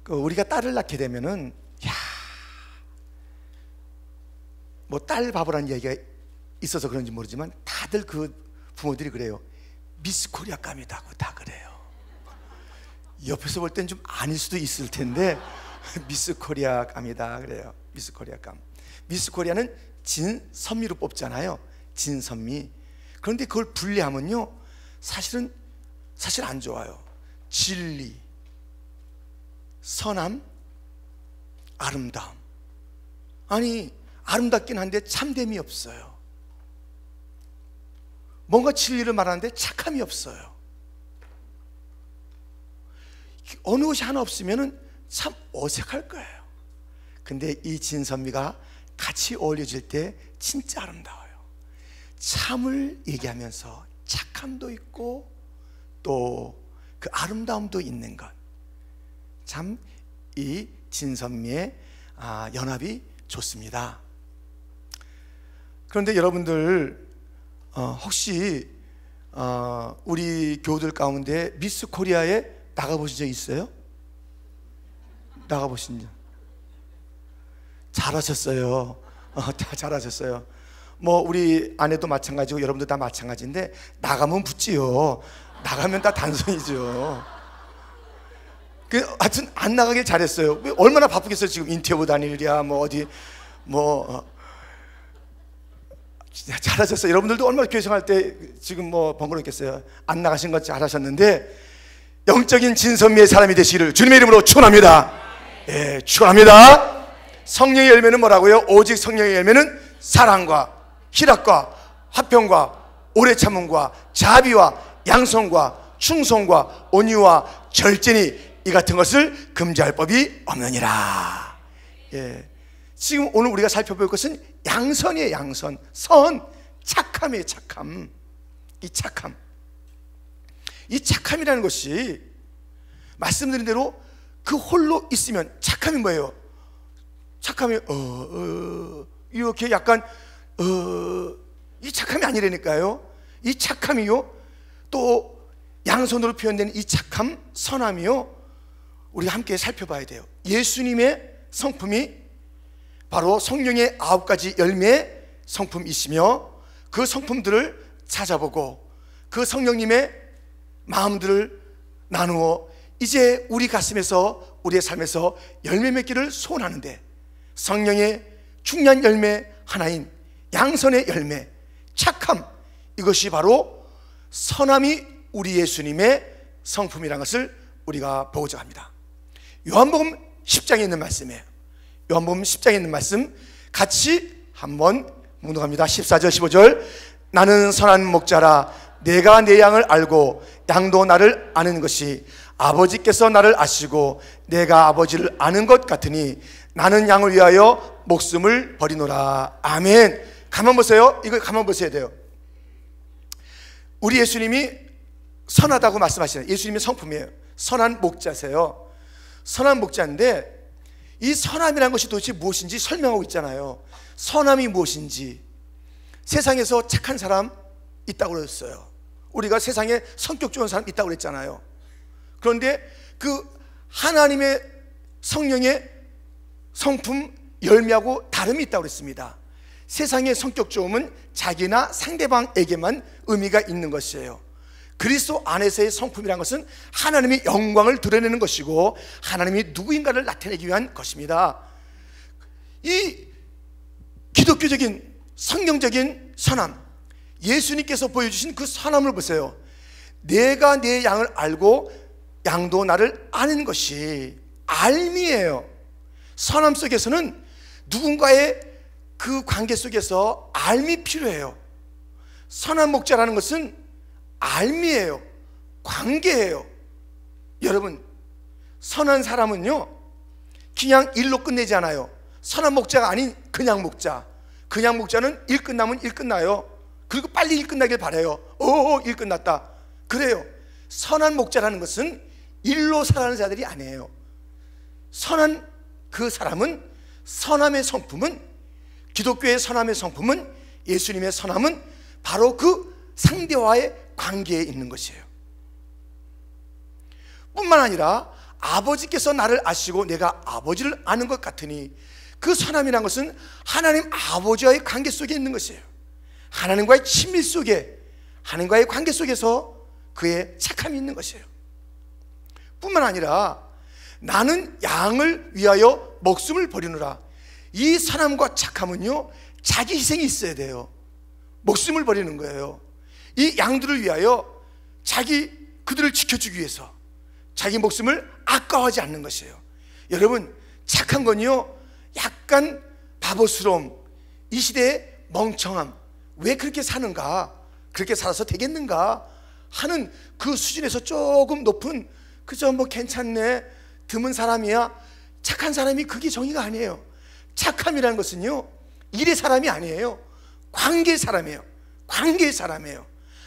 우리가 딸을 낳게 되면은 뭐 딸 바보라는 얘기가 있어서 그런지 모르지만 다들 그 부모들이 그래요. 미스 코리아 감이다고 다 그래요. 옆에서 볼 땐 좀 아닐 수도 있을 텐데 미스 코리아 감이다 그래요. 미스 코리아 감. 미스 코리아는 진선미로 뽑잖아요. 진선미. 그런데 그걸 분리하면요, 사실 안 좋아요. 진리, 선함, 아름다움. 아니, 아름답긴 한데 참됨이 없어요. 뭔가 진리를 말하는데 착함이 없어요. 어느 것이 하나 없으면 참 어색할 거예요. 근데 이 진선미가 같이 어울려질 때 진짜 아름다워요. 참을 얘기하면서 착함도 있고 또 그 아름다움도 있는 것. 참 이 진선미의 연합이 좋습니다. 그런데 여러분들 혹시 우리 교우들 가운데 미스 코리아에 나가보신 적 있어요? 나가보신 적? 잘하셨어요. 잘하셨어요. 뭐 우리 아내도 마찬가지고 여러분들 다 마찬가지인데 나가면 붙지요. 나가면 다 단son이죠. 하여튼 안 나가길 잘했어요. 얼마나 바쁘겠어요. 지금 인터뷰 다니랴 뭐 어디 진짜 잘하셨어요. 여러분들도 얼마나 교회 생활할 때 지금 뭐 번거롭겠어요. 안 나가신 것 잘하셨는데 영적인 진선미의 사람이 되시기를 주님의 이름으로 축원합니다. 예, 축원합니다. 성령의 열매는 뭐라고요? 오직 성령의 열매는 사랑과 희락과 화평과 오래 참음과 자비와 양성과 충성과 온유와 절제니 이 같은 것을 금지할 법이 없느니라. 예. 지금 오늘 우리가 살펴볼 것은 양선이에요. 양선, 선, 착함이에요. 착함. 이 착함이라는 것이 말씀드린 대로 그 홀로 있으면 착함이 뭐예요? 착함이 이렇게 약간 이 착함이 아니라니까요. 이 착함이요, 또 양손으로 표현되는 이 착함, 선함이요, 우리가 함께 살펴봐야 돼요. 예수님의 성품이 바로 성령의 9가지 열매의 성품이시며 그 성품들을 찾아보고 그 성령님의 마음들을 나누어 이제 우리 가슴에서, 우리의 삶에서 열매 맺기를 소원하는데, 성령의 중요한 열매 하나인 양선의 열매, 착함, 이것이 바로 선함이 우리 예수님의 성품이라는 것을 우리가 보고자 합니다. 요한복음 10장에 있는 말씀이에요. 요한복음 10장에 있는 말씀 같이 한번 묵묵합니다. 14절 15절. 나는 선한 목자라. 내가 내 양을 알고 양도 나를 아는 것이 아버지께서 나를 아시고 내가 아버지를 아는 것 같으니 나는 양을 위하여 목숨을 버리노라. 아멘. 가만 보세요. 이거 가만 보셔야 돼요. 우리 예수님이 선하다고 말씀하시는, 예수님의 성품이에요. 선한 목자세요. 선한 목자인데 이 선함이라는 것이 도대체 무엇인지 설명하고 있잖아요. 선함이 무엇인지. 세상에서 착한 사람 있다고 그랬어요. 우리가 세상에 성격 좋은 사람 있다고 그랬잖아요. 그런데 그 하나님의 성령의 성품 열매하고 다름이 있다고 그랬습니다. 세상의 성격 좋음은 자기나 상대방에게만 의미가 있는 것이에요. 그리스도 안에서의 성품이라는 것은 하나님의 영광을 드러내는 것이고 하나님이 누구인가를 나타내기 위한 것입니다. 이 기독교적인 성경적인 선함, 예수님께서 보여주신 그 선함을 보세요. 내가 내 양을 알고 양도 나를 아는 것이 알미예요. 선함 속에서는 누군가의 그 관계 속에서 알미 필요해요. 선한 목자라는 것은 알미예요. 관계예요. 여러분, 선한 사람은요 그냥 일로 끝내지 않아요. 선한 목자가 아닌 그냥 목자. 그냥 목자는 일 끝나면 일 끝나요. 그리고 빨리 일 끝나길 바라요. 일 끝났다 그래요. 선한 목자라는 것은 일로 살아가는 자들이 아니에요. 선한 그 사람은, 선함의 성품은, 기독교의 선함의 성품은, 예수님의 선함은 바로 그 상대와의 관계에 있는 것이에요. 뿐만 아니라 아버지께서 나를 아시고 내가 아버지를 아는 것 같으니, 그 선함이란 것은 하나님 아버지와의 관계 속에 있는 것이에요. 하나님과의 친밀 속에, 하나님과의 관계 속에서 그의 착함이 있는 것이에요. 뿐만 아니라 나는 양을 위하여 목숨을 버리노라. 이 선함과 착함은요, 자기 희생이 있어야 돼요. 목숨을 버리는 거예요. 이 양들을 위하여 그들을 지켜주기 위해서 자기 목숨을 아까워하지 않는 것이에요. 여러분, 착한 건요, 약간 바보스러움, 이 시대의 멍청함, 왜 그렇게 사는가, 그렇게 살아서 되겠는가 하는 그 수준에서 조금 높은, 그저 뭐 괜찮네, 드문 사람이야, 착한 사람이 그게 정의가 아니에요. 착함이라는 것은요, 일의 사람이 아니에요. 관계의 사람이에요. 관계의 사람이에요.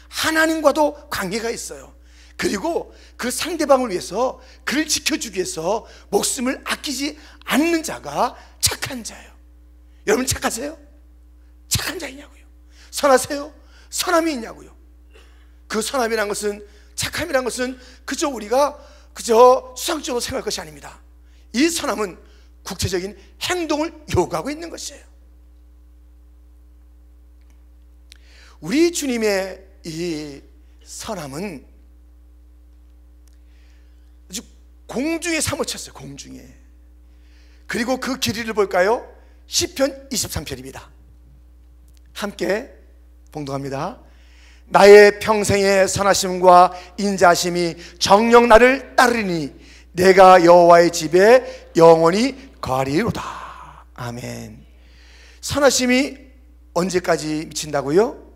하나님과도 관계가 있어요. 그리고 그 상대방을 위해서, 그를 지켜주기 위해서 목숨을 아끼지 않는 자가 착한 자예요. 여러분, 착하세요? 착한 자이냐고요? 선하세요? 선함이 있냐고요? 그 선함이란 것은, 착함이란 것은 그저 우리가 그저 수상적으로 생각할 것이 아닙니다. 이 선함은 구체적인 행동을 요구하고 있는 것이에요. 우리 주님의 이 선함은 아주 공중에 사무쳤어요. 공중에. 그리고 그 길이를 볼까요? 시편 23편입니다. 함께 봉독합니다. 나의 평생의 선하심과 인자심이 정녕 나를 따르니 내가 여호와의 집에 영원히 거하리로다. 아멘. 선하심이 언제까지 미친다고요?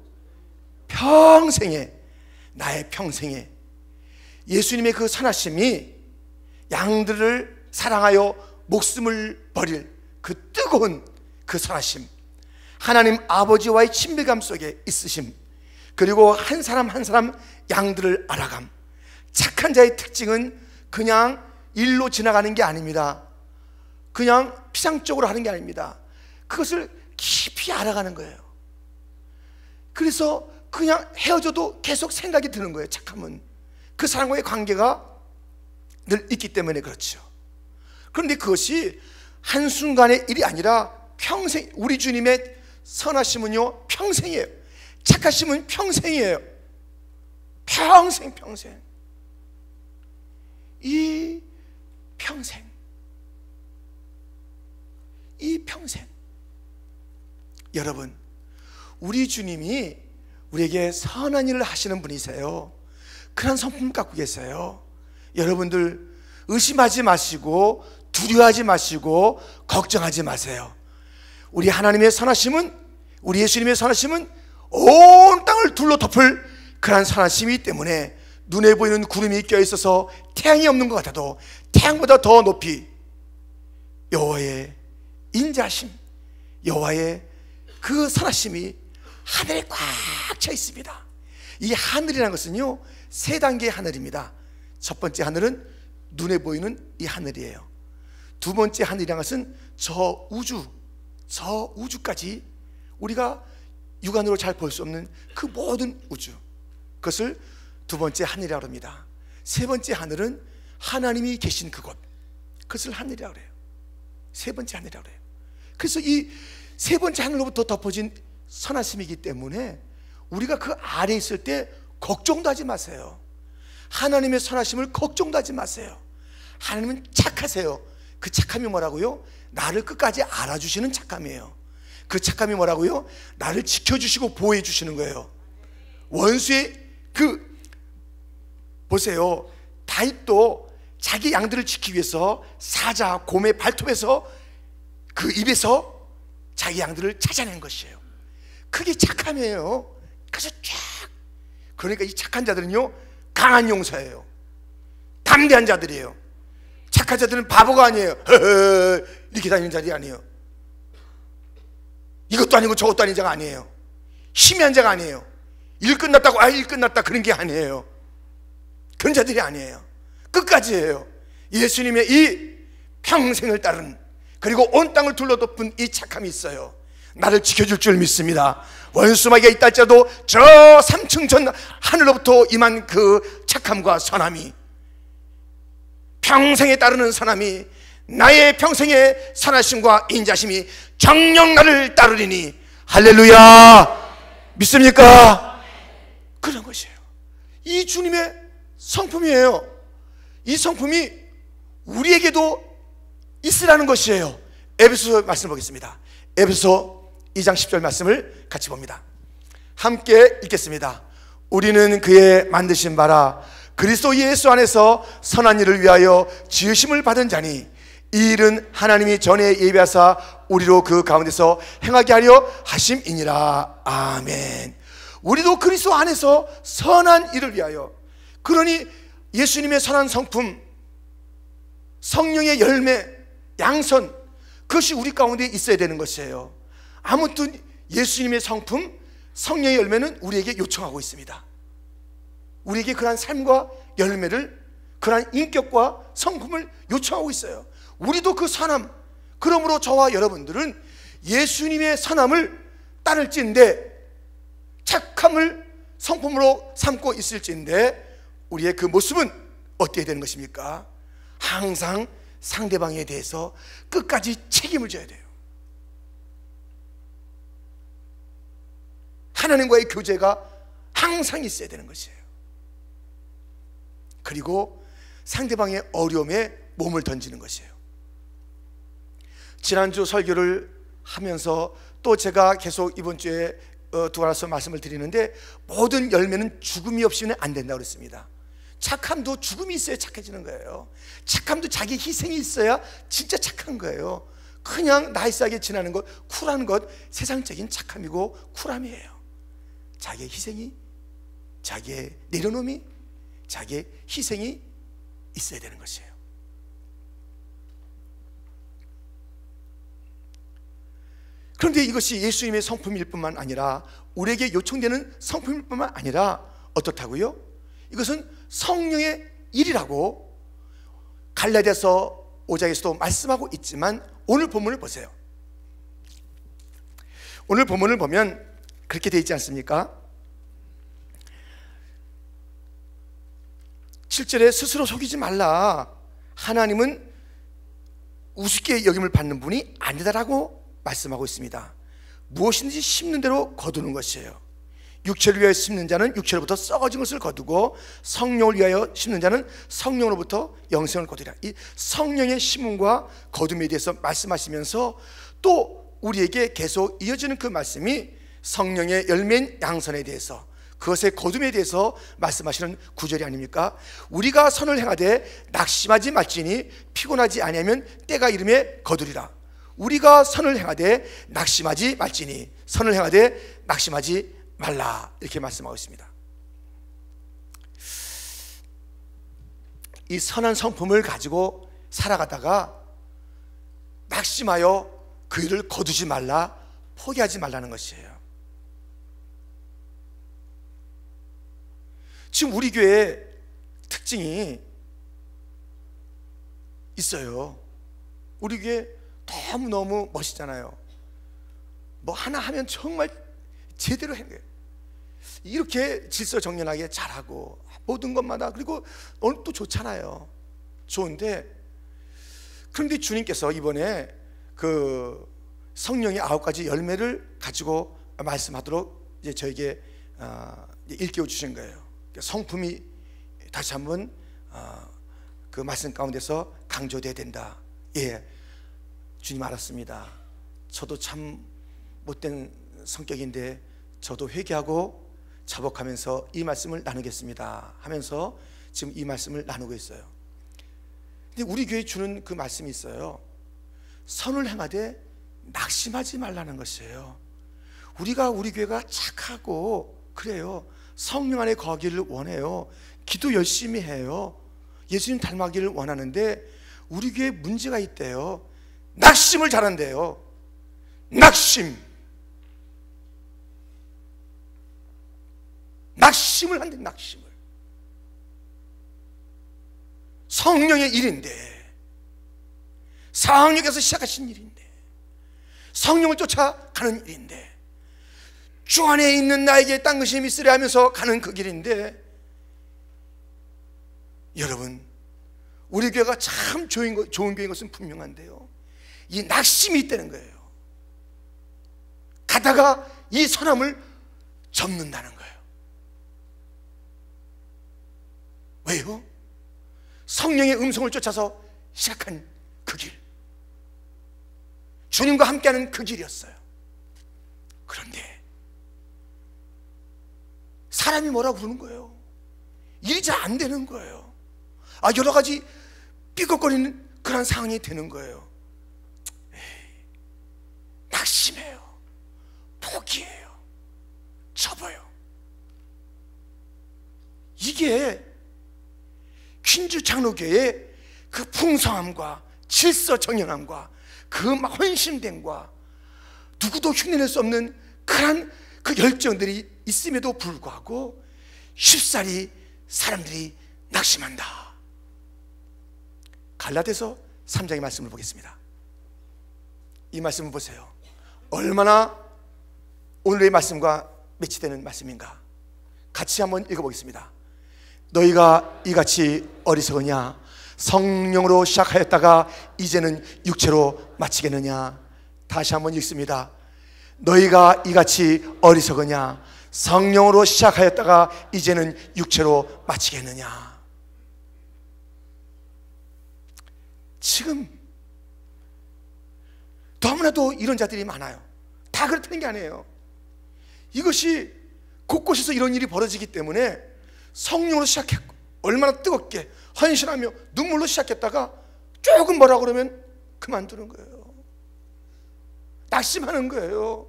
평생에, 나의 평생에. 예수님의 그 선하심이 양들을 사랑하여 목숨을 버릴 그 뜨거운 그 선하심, 하나님 아버지와의 친밀감 속에 있으심, 그리고 한 사람 한 사람 양들을 알아감. 착한 자의 특징은 그냥 일로 지나가는 게 아닙니다. 그냥 피상적으로 하는 게 아닙니다. 그것을 깊이 알아가는 거예요. 그래서 그냥 헤어져도 계속 생각이 드는 거예요. 착함은 그 사람과의 관계가 늘 있기 때문에 그렇죠. 그런데 그것이 한순간의 일이 아니라 평생, 우리 주님의 선하심은요, 평생이에요. 착하심은 평생이에요. 평생. 이 평생. 여러분, 우리 주님이 우리에게 선한 일을 하시는 분이세요. 그런 성품 갖고 계세요. 여러분들 의심하지 마시고 두려워하지 마시고 걱정하지 마세요. 우리 하나님의 선하심은, 우리 예수님의 선하심은 온 땅을 둘러 덮을 그러한 선하심이기 때문에 눈에 보이는 구름이 껴있어서 태양이 없는 것 같아도 태양보다 더 높이 여호와의 인자심, 여호와의 그 선하심이 하늘에 꽉 차 있습니다. 이 하늘이라는 것은요, 세 단계의 하늘입니다. 첫 번째 하늘은 눈에 보이는 이 하늘이에요. 두 번째 하늘이라는 것은 저 우주까지 우리가 육안으로 잘 볼 수 없는 그 모든 우주, 그것을 두 번째 하늘이라고 합니다. 세 번째 하늘은 하나님이 계신 그곳, 그것을 하늘이라고 해요. 세 번째 하늘이라고 해요. 그래서 이 세 번째 하늘로부터 덮어진 선하심이기 때문에 우리가 그 아래에 있을 때 걱정도 하지 마세요. 하나님의 선하심을 걱정도 하지 마세요. 하나님은 착하세요. 그 착함이 뭐라고요? 나를 끝까지 알아주시는 착함이에요. 그 착함이 뭐라고요? 나를 지켜주시고 보호해 주시는 거예요. 원수의 보세요, 다윗도 자기 양들을 지키기 위해서 사자, 곰의 발톱에서, 그 입에서 자기 양들을 찾아낸 것이에요. 그게 착함이에요. 그래서 쫙, 그러니까 이 착한 자들은요, 강한 용사예요. 담대한 자들이에요. 착한 자들은 바보가 아니에요. 이렇게 다니는 자들이 아니에요. 이것도 아니고 저것도 아닌 자가 아니에요. 희미한 자가 아니에요. 일 끝났다고 일 끝났다 그런 게 아니에요. 그런 자들이 아니에요. 끝까지예요. 예수님의 이 평생을 따른, 그리고 온 땅을 둘러덮은 이 착함이 있어요. 나를 지켜줄 줄 믿습니다. 원수마귀가 있다 할지라도 저 3층 전 하늘로부터 임한 그 착함과 선함이 평생에 따르는 선함이 나의 평생의 선하심과 인자심이 정녕 나를 따르리니 할렐루야. 믿습니까? 그런 것이에요. 이 주님의 성품이에요. 이 성품이 우리에게도 있으라는 것이에요. 에베소서 말씀을 보겠습니다. 에베소서 2장 10절 말씀을 같이 봅니다. 함께 읽겠습니다. 우리는 그의 만드신 바라 그리스도 예수 안에서 선한 일을 위하여 지으심을 받은 자니 이 일은 하나님이 전에 예비하사 우리로 그 가운데서 행하게 하려 하심이니라. 아멘. 우리도 그리스도 안에서 선한 일을 위하여, 그러니 예수님의 선한 성품, 성령의 열매, 양선, 그것이 우리 가운데 있어야 되는 것이에요. 아무튼 예수님의 성품, 성령의 열매는 우리에게 요청하고 있습니다. 우리에게 그러한 삶과 열매를, 그러한 인격과 성품을 요청하고 있어요. 우리도 그 선함, 그러므로 저와 여러분들은 예수님의 선함을 따를지인데, 착함을 성품으로 삼고 있을지인데, 우리의 그 모습은 어떻게 되는 것입니까? 항상 상대방에 대해서 끝까지 책임을 져야 돼요. 하나님과의 교제가 항상 있어야 되는 것이에요. 그리고 상대방의 어려움에 몸을 던지는 것이에요. 지난주 설교를 하면서 또 제가 계속 이번 주에 두 가지 말씀을 드리는데, 모든 열매는 죽음이 없이는 안 된다고 그랬습니다. 착함도 죽음이 있어야 착해지는 거예요. 착함도 자기 희생이 있어야 진짜 착한 거예요. 그냥 나이스하게 지나는 것, 쿨한 것, 세상적인 착함이고 쿨함이에요. 자기의 희생이, 자기의 내려놓음이, 자기의 희생이 있어야 되는 것이에요. 그런데 이것이 예수님의 성품일 뿐만 아니라, 우리에게 요청되는 성품일 뿐만 아니라 어떻다고요? 이것은 성령의 일이라고 갈라디아서 5장에서도 말씀하고 있지만, 오늘 본문을 보세요. 오늘 본문을 보면 그렇게 되어 있지 않습니까? 7절에 스스로 속이지 말라. 하나님은 우습게 여김을 받는 분이 아니다라고 말씀하고 있습니다. 무엇인지 심는 대로 거두는 것이에요. 육체를 위하여 심는 자는 육체로부터 썩어진 것을 거두고, 성령을 위하여 심는 자는 성령으로부터 영생을 거두리라. 이 성령의 심음과 거둠에 대해서 말씀하시면서 또 우리에게 계속 이어지는 그 말씀이 성령의 열매인 양선에 대해서, 그것의 거둠에 대해서 말씀하시는 구절이 아닙니까? 우리가 선을 행하되 낙심하지 말지니 피곤하지 아니하면 때가 이름에 거두리라. 우리가 선을 행하되 낙심하지 말지니, 선을 행하되 낙심하지 말라, 이렇게 말씀하고 있습니다. 이 선한 성품을 가지고 살아가다가 낙심하여 그 일을 거두지 말라, 포기하지 말라는 것이에요. 지금 우리 교회에 특징이 있어요. 우리 교회 너무너무 멋있잖아요. 뭐 하나 하면 정말 제대로 한 거예요. 이렇게 질서정연하게 잘하고 모든 것마다, 그리고 오늘 또 좋잖아요. 좋은데, 그런데 주님께서 이번에 그 성령의 9가지 열매를 가지고 말씀하도록 이제 저에게 일깨워 주신 거예요. 성품이 다시 한번 그 말씀 가운데서 강조돼야 된다. 예, 주님 알았습니다. 저도 참 못된 성격인데 저도 회개하고 자복하면서 이 말씀을 나누겠습니다 하면서 지금 이 말씀을 나누고 있어요. 근데 우리 교회에 주는 그 말씀이 있어요. 선을 행하되 낙심하지 말라는 것이에요. 우리 교회가 착하고 그래요. 성령 안에 거하기를 원해요. 기도 열심히 해요. 예수님 닮아기를 원하는데 우리 교회에 문제가 있대요. 낙심을 잘한대요. 낙심을 한대. 낙심을. 성령의 일인데, 사학력에서 시작하신 일인데, 성령을 쫓아가는 일인데, 주 안에 있는 나에게 딴 것이 있으려 하면서 가는 그 길인데, 여러분, 우리 교회가 참 좋은 교회인 것은 분명한데요, 이 낙심이 있다는 거예요. 가다가 이 선함을 접는다는 거예요. 왜요? 성령의 음성을 쫓아서 시작한 그 길, 주님과 함께하는 그 길이었어요. 그런데 사람이 뭐라고 부르는 거예요? 일이 잘 안 되는 거예요. 여러 가지 삐걱거리는 그런 상황이 되는 거예요. 낙심해요. 포기해요. 접어요. 이게 퀸즈 장로교의 그 풍성함과 질서정연함과 그 헌신됨과 누구도 흉내낼 수 없는 그런 그 열정들이 있음에도 불구하고 쉽사리 사람들이 낙심한다. 갈라디아서 3장의 말씀을 보겠습니다. 이 말씀을 보세요. 얼마나 오늘의 말씀과 매치되는 말씀인가. 같이 한번 읽어보겠습니다. 너희가 이같이 어리석으냐? 성령으로 시작하였다가 이제는 육체로 마치겠느냐? 다시 한번 읽습니다. 너희가 이같이 어리석으냐? 성령으로 시작하였다가 이제는 육체로 마치겠느냐? 지금 너무나도 이런 자들이 많아요. 다 그렇다는 게 아니에요. 이것이 곳곳에서 이런 일이 벌어지기 때문에 성령으로 시작했고 얼마나 뜨겁게 헌신하며 눈물로 시작했다가 조금 뭐라 그러면 그만두는 거예요. 낙심하는 거예요.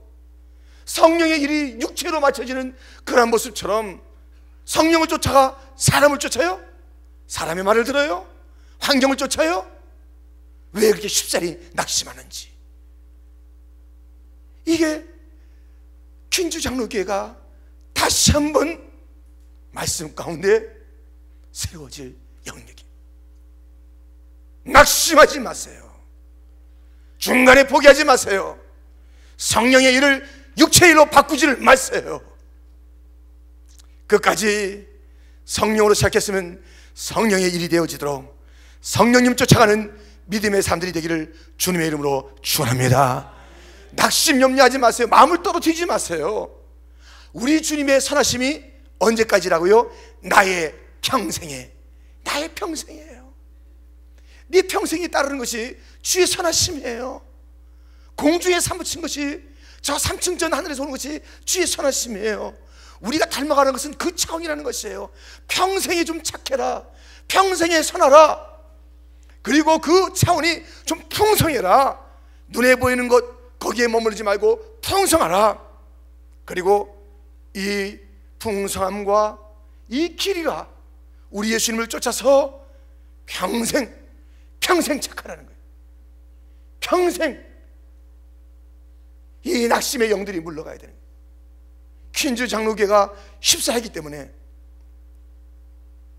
성령의 일이 육체로 맞춰지는 그런 모습처럼 성령을 쫓아가 사람을 쫓아요? 사람의 말을 들어요? 환경을 쫓아요? 왜 그렇게 쉽사리 낙심하는지. 이게 퀸즈 장로교회가 다시 한번 말씀 가운데 세워질 영역이. 낙심하지 마세요. 중간에 포기하지 마세요. 성령의 일을 육체의 일로 바꾸지를 마세요. 끝까지 성령으로 시작했으면 성령의 일이 되어지도록 성령님 쫓아가는 믿음의 사람들이 되기를 주님의 이름으로 축원합니다. 낙심 염려하지 마세요. 마음을 떨어뜨리지 마세요. 우리 주님의 선하심이 언제까지라고요? 나의 평생에, 나의 평생이에요. 네 평생이 따르는 것이 주의 선하심이에요. 공중에 사무친 것이 저 3층 전 하늘에서 오는 것이 주의 선하심이에요. 우리가 닮아가는 것은 그 차원이라는 것이에요. 평생에 좀 착해라. 평생에 선하라. 그리고 그 차원이 좀 풍성해라. 눈에 보이는 것 거기에 머무르지 말고 풍성하라. 그리고 이 풍성함과 이 길이가 우리 예수님을 쫓아서 평생 착하라는 거예요. 평생 이 낙심의 영들이 물러가야 되는 거예요. 퀸즈 장로교가 십사하기 때문에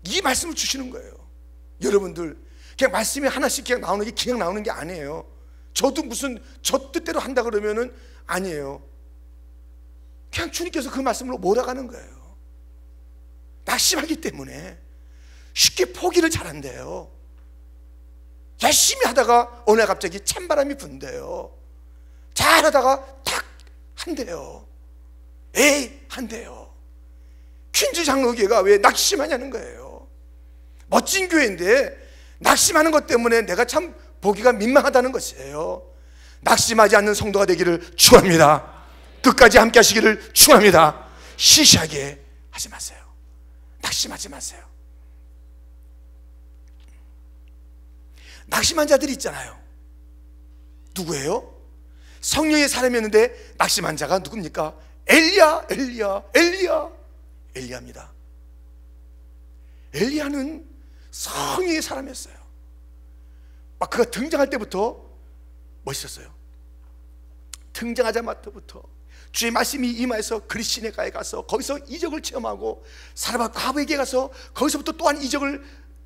이 말씀을 주시는 거예요. 여러분들 그냥 말씀이 하나씩 그냥 나오는 게 그냥 나오는 게 아니에요. 저도 무슨 저 뜻대로 한다 그러면은 아니에요. 그냥 주님께서 그 말씀으로 몰아가는 거예요. 낙심하기 때문에 쉽게 포기를 잘한대요. 열심히 하다가 어느 날 갑자기 찬바람이 분대요. 잘하다가 탁 한대요. 에이 한대요. 퀸즈 장로교회가 왜 낙심하냐는 거예요. 멋진 교회인데 낙심하는 것 때문에 내가 참 보기가 민망하다는 것이에요. 낙심하지 않는 성도가 되기를 축원합니다. 끝까지 함께 하시기를 축원합니다. 시시하게 하지 마세요. 낙심하지 마세요. 낙심한 자들이 있잖아요. 누구예요? 성령의 사람이었는데 낙심한 자가 누굽니까? 엘리야입니다. 엘리야는 성령의 사람이었어요. 막 그가 등장할 때부터 멋있었어요. 등장하자마자부터 주의 말씀이 임하여서 그리시네가에 가서 거기서 이적을 체험하고 사르밧 과부에게 가서 거기서부터 또한 이적을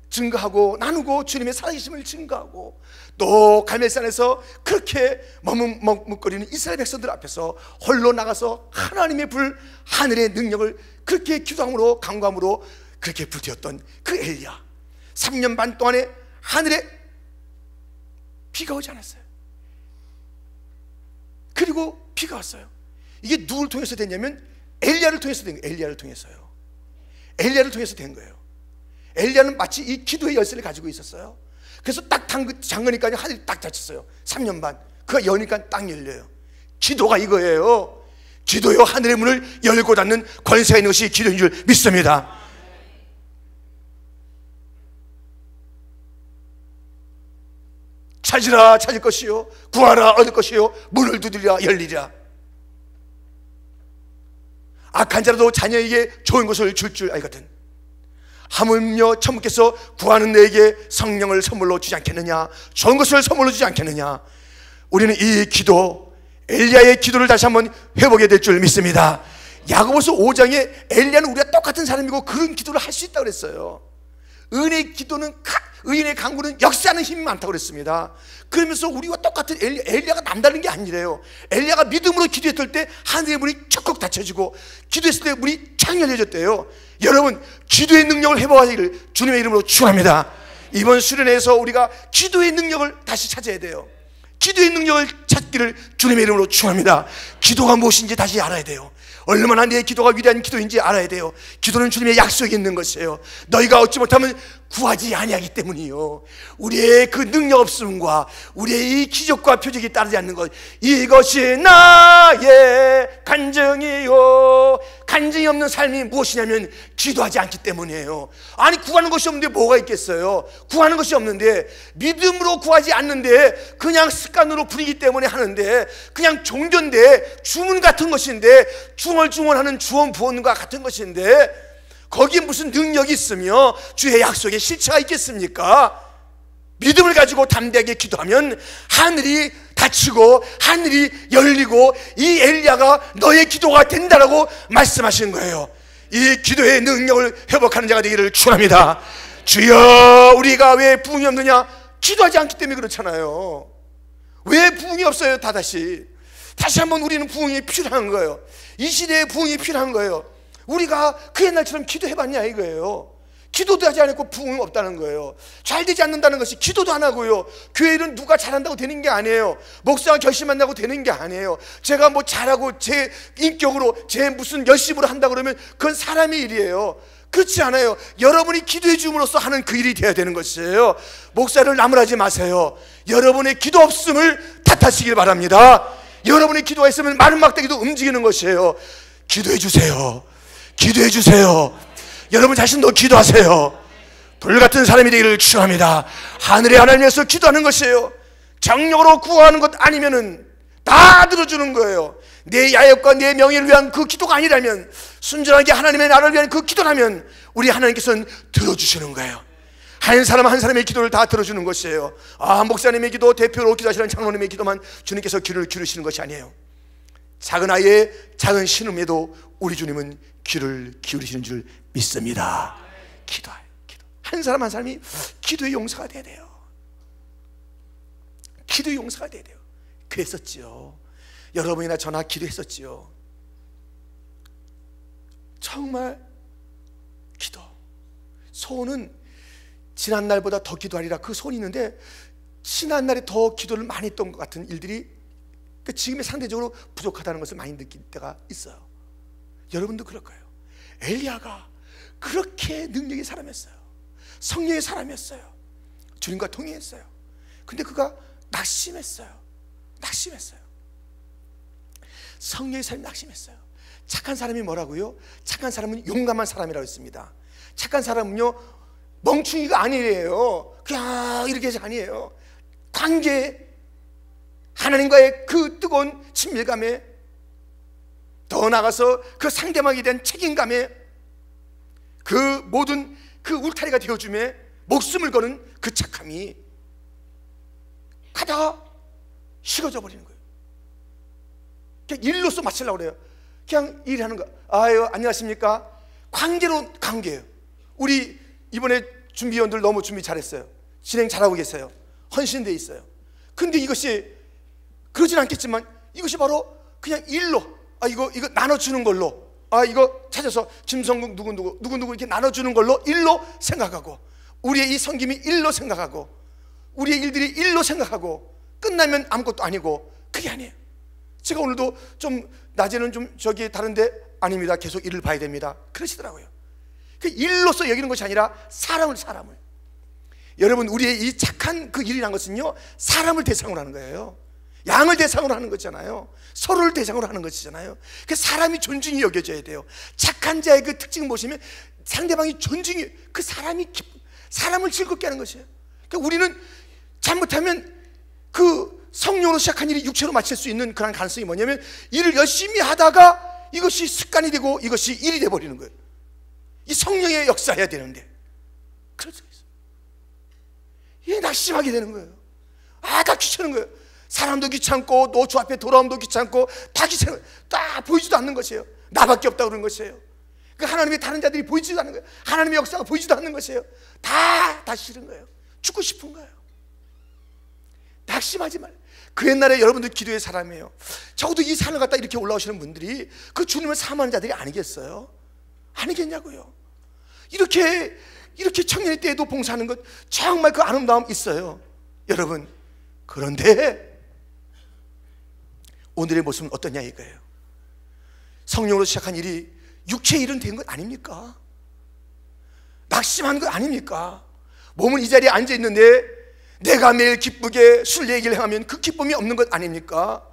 증거하고 나누고 주님의 살아계심을 증거하고 또 갈멜산에서 그렇게 머뭇거리는 이스라엘 백성들 앞에서 홀로 나가서 하나님의 불, 하늘의 능력을 그렇게 기도함으로 간구함으로 그렇게 불태웠던 그 엘리야. 3년 반 동안에 하늘에 비가 오지 않았어요. 그리고 비가 왔어요. 이게 누굴 통해서 됐냐면 엘리야를 통해서 된 거예요. 엘리야를 통해서요. 엘리야를 통해서 된 거예요. 엘리야는 마치 이 기도의 열쇠를 가지고 있었어요. 그래서 딱 잠그니까 하늘이 딱 닫혔어요. 3년 반. 그가 여니까 딱 열려요. 기도가 이거예요. 기도요, 하늘의 문을 열고 닫는 권세가 있는 것이 기도인 줄 믿습니다. 찾으라 찾을 것이요, 구하라 얻을 것이요, 문을 두드리라 열리리라. 악한 자라도 자녀에게 좋은 것을 줄 알거든. 하물며 천부께서 구하는 내게 성령을 선물로 주지 않겠느냐, 좋은 것을 선물로 주지 않겠느냐. 우리는 이 기도, 엘리야의 기도를 다시 한번 회복해야 될 줄 믿습니다. 야고보서 5장에 엘리야는 우리가 똑같은 사람이고 그런 기도를 할 수 있다고 그랬어요. 은혜의 기도는, 의인의 강구는 역사하는 힘이 많다고 그랬습니다. 그러면서 우리와 똑같은 엘리야가 남다른 게 아니래요. 엘리야가 믿음으로 기도했을 때 하늘의 문이 척척 닫혀지고 기도했을 때 문이 창 열려졌대요. 여러분, 기도의 능력을 회복하기를 주님의 이름으로 축원합니다. 이번 수련회에서 우리가 기도의 능력을 다시 찾아야 돼요. 기도의 능력을 찾기를 주님의 이름으로 축원합니다. 기도가 무엇인지 다시 알아야 돼요. 얼마나 내 기도가 위대한 기도인지 알아야 돼요. 기도는 주님의 약속이 있는 것이에요. 너희가 얻지 못하면 구하지 아니하기 때문이요. 우리의 그 능력 없음과 우리의 이 기적과 표적이 따르지 않는 것, 이것이 나의 간증이요. 간증이 없는 삶이 무엇이냐면 기도하지 않기 때문이에요. 아니, 구하는 것이 없는데 뭐가 있겠어요? 구하는 것이 없는데, 믿음으로 구하지 않는데 그냥 습관으로 부리기 때문에 하는데, 그냥 종교인데, 주문 같은 것인데, 중얼중얼하는 주원 부원과 같은 것인데 거기에 무슨 능력이 있으며 주의 약속에 실체가 있겠습니까? 믿음을 가지고 담대하게 기도하면 하늘이 닫히고 하늘이 열리고 이 엘리야가 너의 기도가 된다라고 말씀하신 거예요. 이 기도의 능력을 회복하는 자가 되기를 축원합니다. 주여, 우리가 왜 부흥이 없느냐? 기도하지 않기 때문에 그렇잖아요. 왜 부흥이 없어요? 다시 한번 우리는 부흥이 필요한 거예요. 이 시대에 부흥이 필요한 거예요. 우리가 그 옛날처럼 기도해봤냐 이거예요. 기도도 하지 않고 부흥이 없다는 거예요. 잘 되지 않는다는 것이 기도도 안 하고요. 교회 일은 누가 잘한다고 되는 게 아니에요. 목사가 결심한다고 되는 게 아니에요. 제가 뭐 잘하고 제 인격으로 제 무슨 열심으로 한다고 그러면 그건 사람의 일이에요. 그렇지 않아요. 여러분이 기도해 줌으로써 하는 그 일이 되어야 되는 것이에요. 목사를 나무라지 마세요. 여러분의 기도 없음을 탓하시길 바랍니다. 여러분의 기도가 있으면 마른 막대기도 움직이는 것이에요. 기도해 주세요. 기도해 주세요. 여러분 자신도 기도하세요. 돌같은 사람이 되기를 축원합니다. 하늘의 하나님에서 기도하는 것이에요. 정력으로 구하는 것 아니면은 다 들어주는 거예요. 내 야욕과 내 명예를 위한 그 기도가 아니라면, 순전하게 하나님의 나라를 위한 그 기도라면 우리 하나님께서는 들어주시는 거예요. 한 사람 한 사람의 기도를 다 들어주는 것이에요. 목사님의 기도, 대표로 기도하시는 장로님의 기도만 주님께서 귀를 기울이시는 것이 아니에요. 작은 아이의 작은 신음에도 우리 주님은 귀를 기울이시는 줄 믿습니다. 기도. 한 사람 한 사람이 기도의 용사가 돼야 돼요. 기도의 용사가 돼야 돼요. 그랬었지요. 여러분이나 저나 기도했었지요. 정말 기도. 소원은 지난 날보다 더 기도하리라, 그 소원이 있는데 지난 날에 더 기도를 많이 했던 것 같은 일들이 지금의 상대적으로 부족하다는 것을 많이 느낄 때가 있어요. 여러분도 그럴 거예요. 엘리야가 그렇게 능력의 사람이었어요. 성령의 사람이었어요. 주님과 통행했어요. 근데 그가 낙심했어요. 성령의 사람이 낙심했어요. 착한 사람이 뭐라고요? 착한 사람은 용감한 사람이라고 했습니다. 착한 사람은요, 멍충이가 아니에요. 그냥 이렇게 아니에요. 관계, 하나님과의 그 뜨거운 친밀감에, 더 나아가서 그 상대방에 대한 책임감에, 그 모든 그 울타리가 되어줌에 목숨을 거는 그 착함이 가다가 식어져 버리는 거예요. 그냥 일로서 마치려고 그래요. 그냥 일하는 거. 아유, 안녕하십니까? 관계예요. 우리 이번에 준비위원들 너무 준비 잘했어요. 진행 잘하고 계세요. 헌신돼 있어요. 근데 이것이 그러진 않겠지만 이것이 바로 그냥 일로, 이거 나눠주는 걸로, 이거 찾아서 김성국 누구 이렇게 나눠주는 걸로 일로 생각하고, 우리의 이 섬김이 일로 생각하고 우리의 일들이 일로 생각하고 끝나면 아무것도 아니고, 그게 아니에요. 제가 오늘도 좀 낮에는 좀 저기 다른데, 아닙니다, 계속 일을 봐야 됩니다, 그러시더라고요. 그 일로서 여기는 것이 아니라 사람을 여러분, 우리의 이 착한 그 일이라는 것은요, 사람을 대상으로 하는 거예요. 양을 대상으로 하는 거잖아요. 서로를 대상으로 하는 것이잖아요. 그 사람이 존중이 여겨져야 돼요. 착한 자의 그 특징을 보시면 상대방이 존중이, 그 사람을 즐겁게 하는 것이에요. 그러니까 우리는 잘못하면 그 성령으로 시작한 일이 육체로 마칠 수 있는 그런 가능성이 뭐냐면, 일을 열심히 하다가 이것이 습관이 되고 이것이 일이 돼버리는 거예요. 이 성령의 역사해야 되는데 그럴 수가 있어요. 이게 낙심하게 되는 거예요. 다 귀찮은 거예요. 사람도 귀찮고 노조 앞에 돌아옴도 귀찮고 다 귀찮은 거예요. 다 보이지도 않는 것이에요. 나밖에 없다고 그러는 것이에요. 그 하나님의 다른 자들이 보이지도 않는 거예요. 하나님의 역사가 보이지도 않는 것이에요. 다 싫은 거예요. 죽고 싶은 거예요. 낙심하지 말아요. 그 옛날에 여러분들 기도의 사람이에요. 적어도 이 산을 갖다 이렇게 올라오시는 분들이 그 주님을 사모하는 자들이 아니겠어요? 아니겠냐고요. 이렇게 청년의 때에도 봉사하는 것 정말 그 아름다움 있어요, 여러분. 그런데 오늘의 모습은 어떠냐 이거예요. 성령으로 시작한 일이 육체의 일은 된 것 아닙니까? 낙심한 것 아닙니까? 몸은 이 자리에 앉아 있는데 내가 매일 기쁘게 술 얘기를 하면 그 기쁨이 없는 것 아닙니까?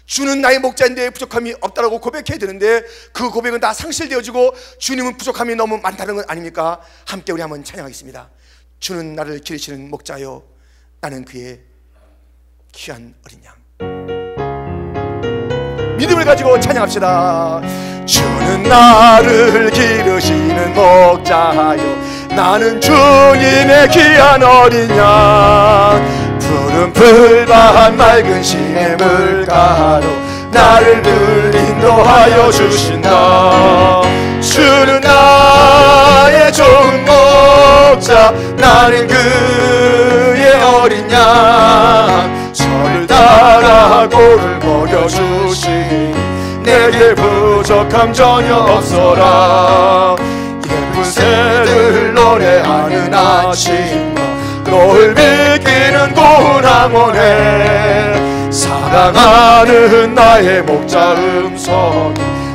주는 나의 목자인데 부족함이 없다라고 고백해야 되는데 그 고백은 다 상실되어지고 주님은 부족함이 너무 많다는 것 아닙니까? 함께 우리 한번 찬양하겠습니다. 주는 나를 기르시는 목자요, 나는 그의 귀한 어린 양. 믿음을 가지고 찬양합시다. 주는 나를 기르시는 목자요, 나는 주님의 귀한 어린 양. 푸른 풀밭 맑은 시냇물가로 나를 늘 인도하여 주신다. 주는 나의 좋은 목자, 나는 그의 어린 양. 저를 따라 꼴을 먹여주시니 내게 부족함 전혀 없어라. 예쁜 새들 노래하는 아침과 너를 비키는 고운 항원에 사랑하는 나의 목자 음성이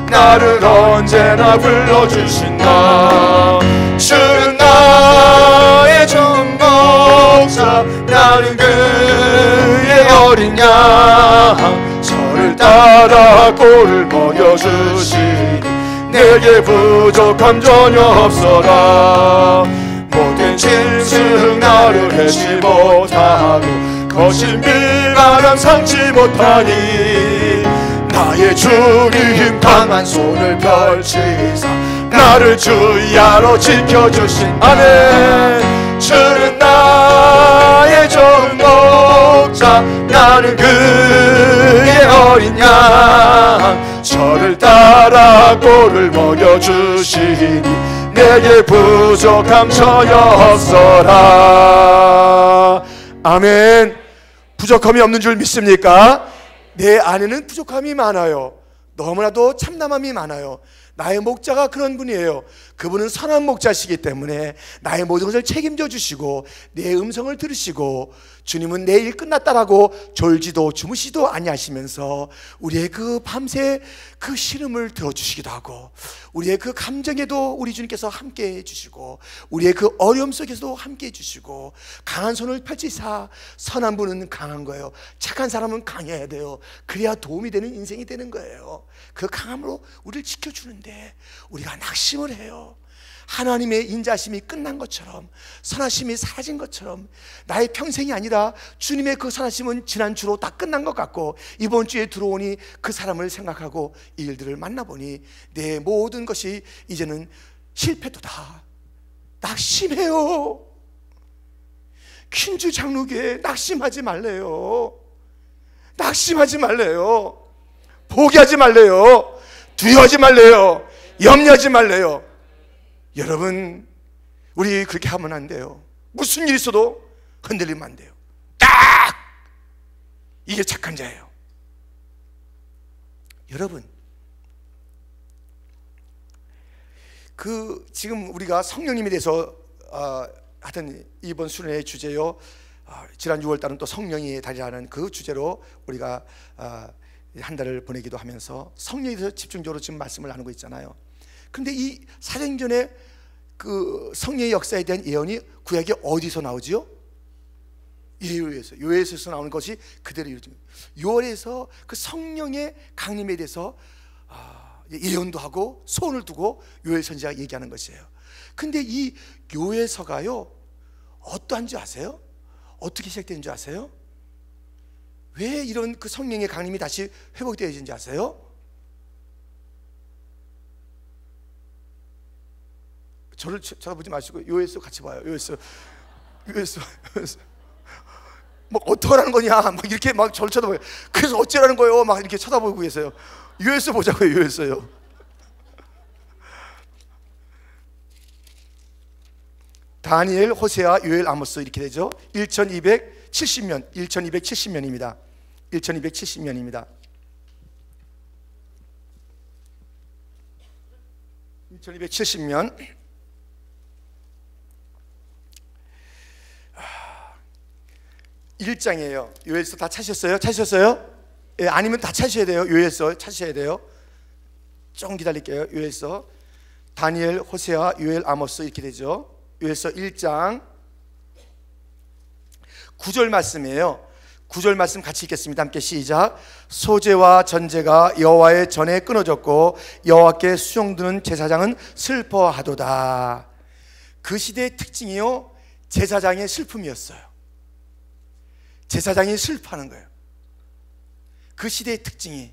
나를 언제나 불러주신다. 주는 나의 좋은 목자, 나는 그의 어린 양. 저를 따라 꼴을 먹여주시니 내게 부족함 전혀 없어라. 모든 짐승 나를 해치 못하고 거친 비바람 삼지 못하니 나의 주님 강한 손을 펼치사 나를 주야로 지켜주신 아멘. 주는 나의 좋은 목자, 나는 그의 어린 양. 저를 따라 꼴을 먹여주시니 내게 부족함 전혀 없어라. 아멘. 부족함이 없는 줄 믿습니까? 내 안에는 부족함이 많아요. 너무나도 참담함이 많아요. 나의 목자가 그런 분이에요. 그분은 선한 목자시기 때문에 나의 모든 것을 책임져 주시고 내 음성을 들으시고, 주님은 내 일 끝났다라고 졸지도 주무시도 아니하시면서 우리의 그 밤새 그 시름을 들어주시기도 하고, 우리의 그 감정에도 우리 주님께서 함께 해주시고, 우리의 그 어려움 속에서도 함께 해주시고, 강한 손을 펼치사. 선한 분은 강한 거예요. 착한 사람은 강해야 돼요. 그래야 도움이 되는 인생이 되는 거예요. 그 강함으로 우리를 지켜주는데 우리가 낙심을 해요. 하나님의 인자심이 끝난 것처럼, 선하심이 사라진 것처럼, 나의 평생이 아니라 주님의 그 선하심은 지난 주로 다 끝난 것 같고, 이번 주에 들어오니 그 사람을 생각하고 이 일들을 만나보니 내 모든 것이 이제는 실패도다. 낙심해요. 퀸주 장로교회 낙심하지 말래요. 낙심하지 말래요. 포기하지 말래요. 두려워하지 말래요. 염려하지 말래요. 여러분, 우리 그렇게 하면 안 돼요. 무슨 일이 있어도 흔들리면 안 돼요. 딱! 이게 착한 자예요. 여러분, 지금 우리가 성령님에 대해서 하여튼 이번 수련회의 주제요, 지난 6월달은 또 성령의 달이라는 그 주제로 우리가 한 달을 보내기도 하면서 성령에 대해서 집중적으로 지금 말씀을 나누고 있잖아요. 그런데 이 사도행전의 그 성령의 역사에 대한 예언이 구약에 어디서 나오지요? 요엘서에서 나오는 것이 그대로 이루어집니다. 요엘에서 그 성령의 강림에 대해서 예언도 하고 소원을 두고 요엘 선지자가 얘기하는 것이에요. 근데 이 요엘서가요, 어떠한 줄 아세요? 어떻게 시작된 줄 아세요? 왜 이런 그 성령의 강림이 다시 회복되어진지 아세요? 저를 쳐다보지 마시고 요엘서 같이 봐요. 요엘서 막 어떡하라는 거냐, 막 이렇게 막 저를 쳐다봐요. 그래서 어쩌라는 거예요, 막 이렇게 쳐다보고 계세요. 요엘서 보자고요. 요엘서요. 다니엘, 호세아, 요엘, 아모스 이렇게 되죠. 1270년, 1270년입니다. 1270년입니다. 1270년 1장이에요. 요엘서 다 찾으셨어요? 찾으셨어요? 예, 아니면 다 찾으셔야 돼요. 요엘서 찾으셔야 돼요. 조금 기다릴게요. 요엘서, 다니엘, 호세아, 요엘, 아모스 이렇게 되죠. 요엘서 1장 9절 말씀이에요. 9절 말씀 같이 읽겠습니다. 함께 시작. 소재와 전제가 여호와의 전에 끊어졌고 여호와께 수용드는 제사장은 슬퍼하도다. 그 시대의 특징이요, 제사장의 슬픔이었어요. 제사장이 슬퍼하는 거예요. 그 시대의 특징이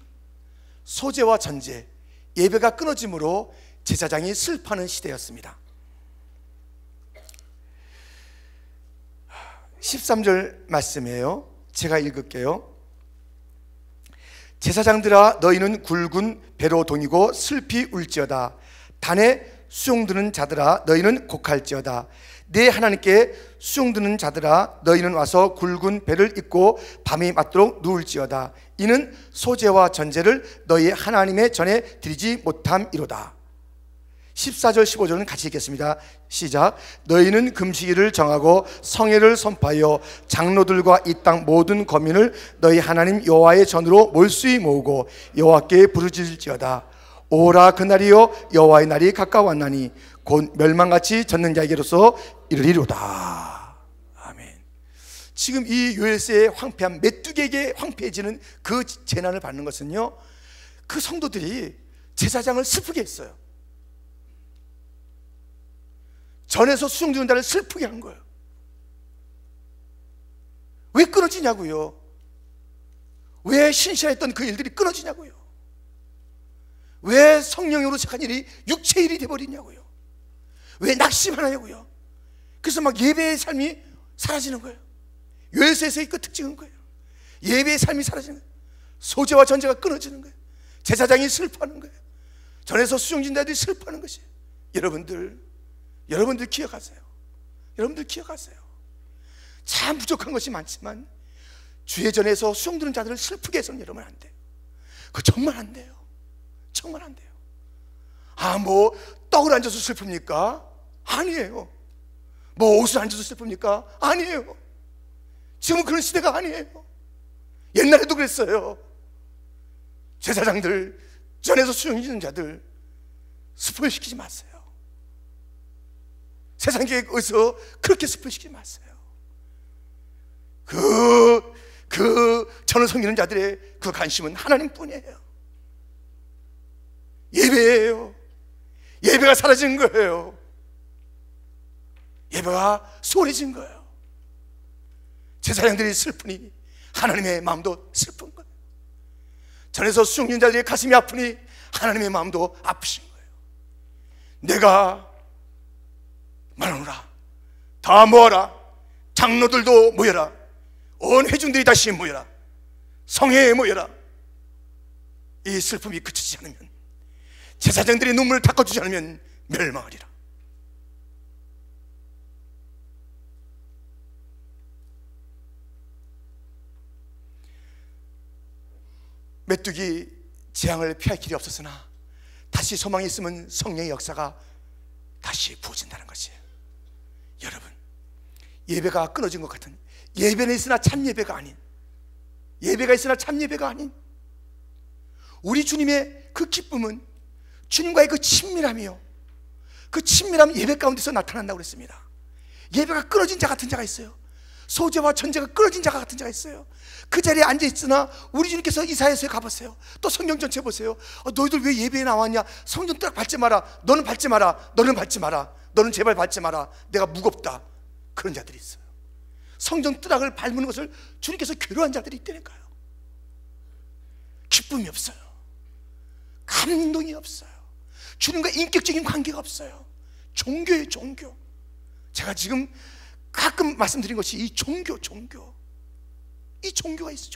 소재와 전제, 예배가 끊어짐으로 제사장이 슬퍼하는 시대였습니다. 13절 말씀이에요. 제가 읽을게요. 제사장들아, 너희는 굵은 배로 동이고 슬피 울지어다. 단에 수용드는 자들아, 너희는 곡할지어다. 내 하나님께 수용드는 자들아, 너희는 와서 굵은 배를 입고 밤이 맞도록 누울지어다. 이는 소재와 전제를 너희 하나님의 전에 드리지 못함이로다. 14절 15절은 같이 읽겠습니다. 시작. 너희는 금식일을 정하고 성회를 선포하여 장로들과 이 땅 모든 거민을 너희 하나님 여호와의 전으로 몰수히 모으고 여호와께 부르짖을지어다. 오라 그날이요, 여호와의 날이 가까웠나니 곧 멸망같이 젖는 자에게로서 이르리로다. 아멘. 지금 이 요엘서의 황폐함, 메뚜기에게 황폐해지는 그 재난을 받는 것은요, 그 성도들이 제사장을 슬프게 했어요. 전에서 수용주는 자를 슬프게 한 거예요. 왜 끊어지냐고요? 왜 신실했던 그 일들이 끊어지냐고요? 왜 성령으로 시작한 일이 육체의 일이 돼버리냐고요? 왜 낙심하냐고요? 그래서 막 예배의 삶이 사라지는 거예요. 요엘서에서의 그 특징은 거예요. 예배의 삶이 사라지는 거예요. 소재와 전제가 끊어지는 거예요. 제사장이 슬퍼하는 거예요. 전에서 수용진자들이 슬퍼하는 것이에요. 여러분들 기억하세요. 여러분들 기억하세요. 참 부족한 것이 많지만 주의 전에서 수용드는 자들을 슬프게 해서는 여러분 안 돼요. 그거 정말 안 돼요. 정말 안 돼요. 뭐 떡을 얹어서 슬픕니까? 아니에요. 뭐 옷을 얹어서 슬픕니까? 아니에요. 지금은 그런 시대가 아니에요. 옛날에도 그랬어요. 제사장들, 전에서 수용해주는 자들 스포일시키지 마세요. 세상에서 그렇게 스포일시키지 마세요. 전을 섬기는 자들의 그 관심은 하나님뿐이에요. 예배예요. 예배가 사라진 거예요. 예배가 소홀해진 거예요. 제사장들이 슬프니 하나님의 마음도 슬픈 거예요. 전에서 수용된 자들의 가슴이 아프니 하나님의 마음도 아프신 거예요. 내가 말하노라, 다 모아라. 장로들도 모여라. 온 회중들이 다시 모여라. 성회에 모여라. 이 슬픔이 그치지 않으면, 제사장들의 눈물을 닦아주지 않으면 멸망하리라. 메뚜기 재앙을 피할 길이 없었으나 다시 소망이 있으면 성령의 역사가 다시 부어진다는 것이에요. 여러분, 예배가 끊어진 것 같은, 예배는 있으나 참 예배가 아닌, 예배가 있으나 참 예배가 아닌 우리 주님의 그 기쁨은 주님과의 그 친밀함이요, 그 친밀함 예배 가운데서 나타난다고 그랬습니다. 예배가 끊어진 자 같은 자가 있어요. 소재와 전제가 끊어진 자 같은 자가 있어요. 그 자리에 앉아있으나 우리 주님께서 이사야서에 가보세요. 또 성경 전체 보세요. 너희들 왜 예배에 나왔냐? 성전 딱 밟지 마라. 너는 밟지 마라. 너는 밟지 마라. 너는 제발 밟지 마라. 내가 무겁다. 그런 자들이 있어요. 성전 뜰락을 밟는 것을 주님께서 괴로워한 자들이 있다니까요. 기쁨이 없어요. 감동이 없어요. 주님과 인격적인 관계가 없어요. 종교예요, 종교. 제가 지금 가끔 말씀드린 것이 이 종교, 이 종교가 있어.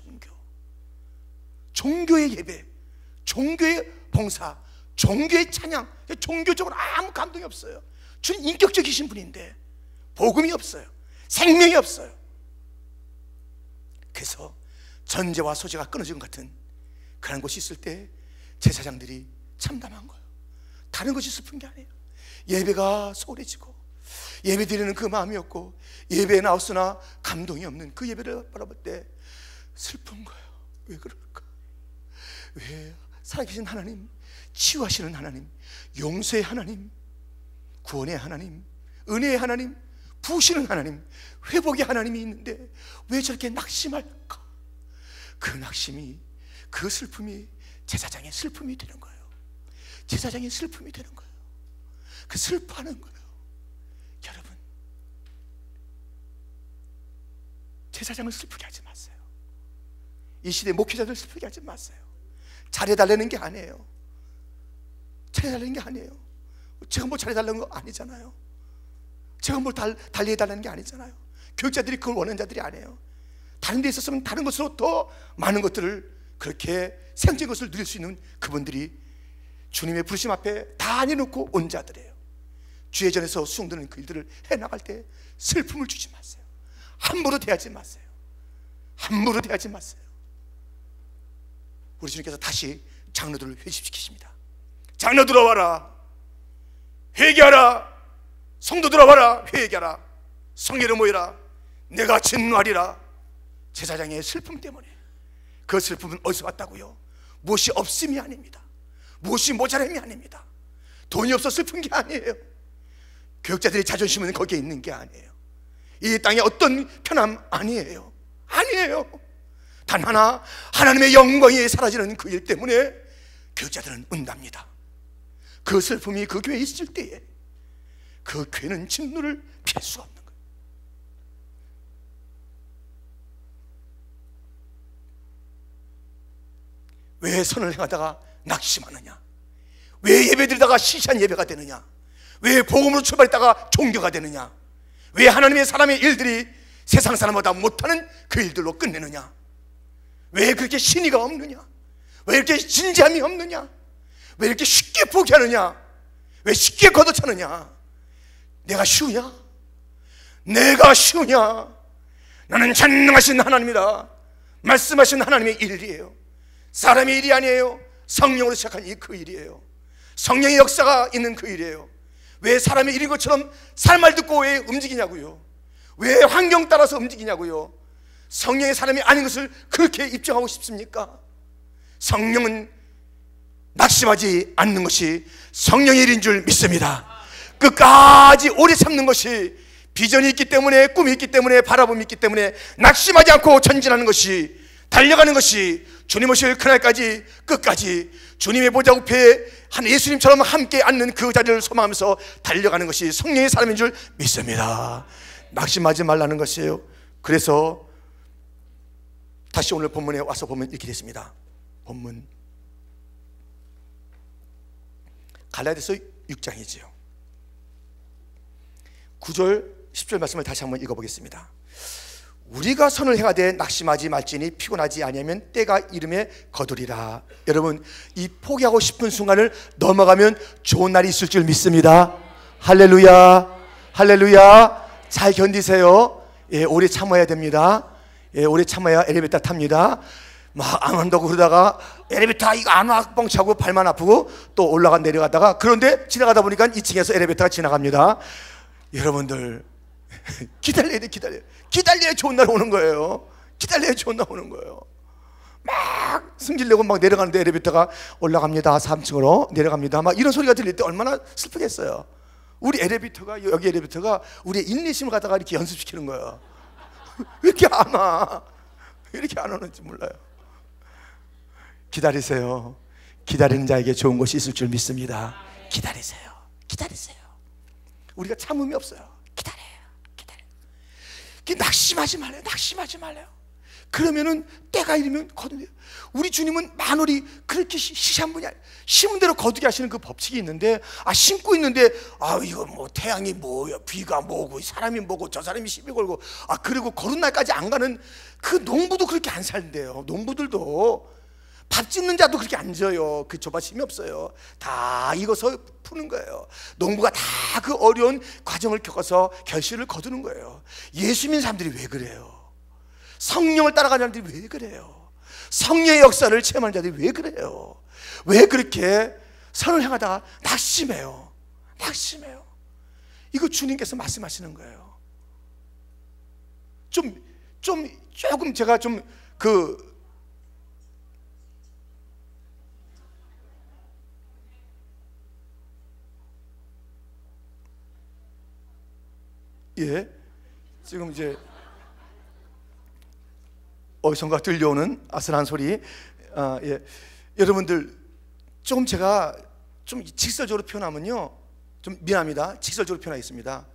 종교의 예배, 종교의 봉사, 종교의 찬양, 종교적으로 아무 감동이 없어요. 주님 인격적이신 분인데 복음이 없어요. 생명이 없어요. 그래서 전제와 소재가 끊어진 것 같은 그런 곳이 있을 때 제사장들이 참담한 거예요. 다른 것이 슬픈 게 아니에요. 예배가 소홀해지고 예배 드리는 그 마음이 없고 예배에 나왔으나 감동이 없는 그 예배를 바라볼 때 슬픈 거예요. 왜 그럴까? 왜 살아계신 하나님, 치유하시는 하나님, 용서의 하나님, 구원의 하나님, 은혜의 하나님, 부으시는 하나님, 회복의 하나님이 있는데 왜 저렇게 낙심할까? 그 낙심이, 그 슬픔이 제사장의 슬픔이 되는 거예요. 제사장의 슬픔이 되는 거예요. 그 슬퍼하는 거예요. 여러분, 제사장을 슬프게 하지 마세요. 이 시대 목회자들 슬프게 하지 마세요. 잘해달라는 게 아니에요. 잘해달라는 게 아니에요. 제가 뭐 잘해달라는 거 아니잖아요. 제가 뭘 달리해달라는 게 아니잖아요. 교육자들이 그걸 원하는 자들이 아니에요. 다른 데 있었으면 다른 것으로 더 많은 것들을, 그렇게 생적인 것을 누릴 수 있는 그분들이 주님의 부르심 앞에 다 내놓고 온 자들이에요. 주의 전에서 수용되는 그 일들을 해나갈 때 슬픔을 주지 마세요. 함부로 대하지 마세요. 함부로 대하지 마세요. 우리 주님께서 다시 장로들을 회심시키십니다. 장로들아 와라, 회개하라. 성도들아 와라, 회개하라. 성회로 모이라. 내가 진노하리라. 제사장의 슬픔 때문에. 그 슬픔은 어디서 왔다고요? 무엇이 없음이 아닙니다. 무엇이 모자람이 아닙니다. 돈이 없어 슬픈 게 아니에요. 교육자들의 자존심은 거기에 있는 게 아니에요. 이 땅에 어떤 편함 아니에요. 아니에요. 단 하나, 하나님의 영광이 사라지는 그 일 때문에 교육자들은 운답니다. 그 슬픔이 그 교회에 있을 때에 그 교회는 진노를 피할 수가 없는 거예요. 왜 선을 행하다가 낙심하느냐? 왜 예배드리다가 시시한 예배가 되느냐? 왜 복음으로 출발했다가 종교가 되느냐? 왜 하나님의 사람의 일들이 세상 사람보다 못하는 그 일들로 끝내느냐? 왜 그렇게 신의가 없느냐? 왜 이렇게 진지함이 없느냐? 왜 이렇게 쉽게 포기하느냐? 왜 쉽게 걷어차느냐? 내가 쉬우냐? 내가 쉬우냐? 나는 전능하신 하나님이다. 말씀하신 하나님의 일이에요. 사람의 일이 아니에요. 성령으로 시작한 그 일이에요. 성령의 역사가 있는 그 일이에요. 왜 사람의 일인 것처럼 삶을 듣고 왜 움직이냐고요? 왜 환경 따라서 움직이냐고요? 성령의 사람이 아닌 것을 그렇게 입증하고 싶습니까? 성령은 낙심하지 않는 것이 성령의 일인 줄 믿습니다. 끝까지 오래 참는 것이, 비전이 있기 때문에, 꿈이 있기 때문에, 바라봄이 있기 때문에 낙심하지 않고 전진하는 것이, 달려가는 것이, 주님 오실 그날까지 끝까지 주님의 보좌 우편에 한 예수님처럼 함께 앉는 그 자리를 소망하면서 달려가는 것이 성령의 사람인 줄 믿습니다. 낙심하지 말라는 것이에요. 그래서 다시 오늘 본문에 와서 보면 이렇게 됐습니다. 본문 갈라디아서 6장이지요. 9절 10절 말씀을 다시 한번 읽어보겠습니다. 우리가 선을 행하되 낙심하지 말지니 피곤하지 아니하면 때가 이름에 거두리라. 여러분, 이 포기하고 싶은 순간을 넘어가면 좋은 날이 있을 줄 믿습니다. 할렐루야, 할렐루야. 잘 견디세요. 예, 오래 참아야 됩니다. 예, 오래 참아야 엘리베이터 탑니다. 막 안 온다고 그러다가 엘리베이터 이거 안 와 뻥차고 발만 아프고 또 올라가 내려가다가, 그런데 지나가다 보니까 2층에서 엘리베이터가 지나갑니다. 여러분들 기다려야 돼. 기다려야 좋은 날 오는 거예요. 기다려야 좋은 날 오는 거예요. 막 승질내고 막 내려가는데 엘리베이터가 올라갑니다, 3층으로 내려갑니다, 막 이런 소리가 들릴 때 얼마나 슬프겠어요. 우리 엘리베이터가, 여기 엘리베이터가 우리의 인내심을 갖다가 이렇게 연습시키는 거예요. 왜 이렇게 안 와? 왜 이렇게 안 오는지 몰라요. 기다리세요. 기다리는 자에게 좋은 것이 있을 줄 믿습니다. 기다리세요. 우리가 참음이 없어요. 기다려요. 낙심하지 말래요. 그러면은 때가 이르면 거두게. 우리 주님은 만월이 그렇게 시시한 분이 아니에요. 심은 대로 거두게 하시는 그 법칙이 있는데, 심고 있는데 이거 뭐 태양이 뭐야, 비가 뭐고, 사람이 뭐고, 저 사람이 시비 걸고, 그리고 거른 날까지 안 가는 그 농부도 그렇게 안 살는데요. 농부들도 밥 짓는 자도 그렇게 안 져요. 그 조바심이 없어요. 다 익어서 푸는 거예요. 농부가 다 그 어려운 과정을 겪어서 결실을 거두는 거예요. 예수 믿는 사람들이 왜 그래요? 성령을 따라가는 사람들이 왜 그래요? 성령의 역사를 체험하는 자들이 왜 그래요? 왜 그렇게 선을 향하다가 낙심해요? 이거 주님께서 말씀하시는 거예요. 조금 제가 지금 이제 어디선가 들려오는 아슬한 소리. 여러분들, 조금 제가 좀 직설적으로 표현하면요, 좀 미안합니다. 직설적으로 표현하겠습니다.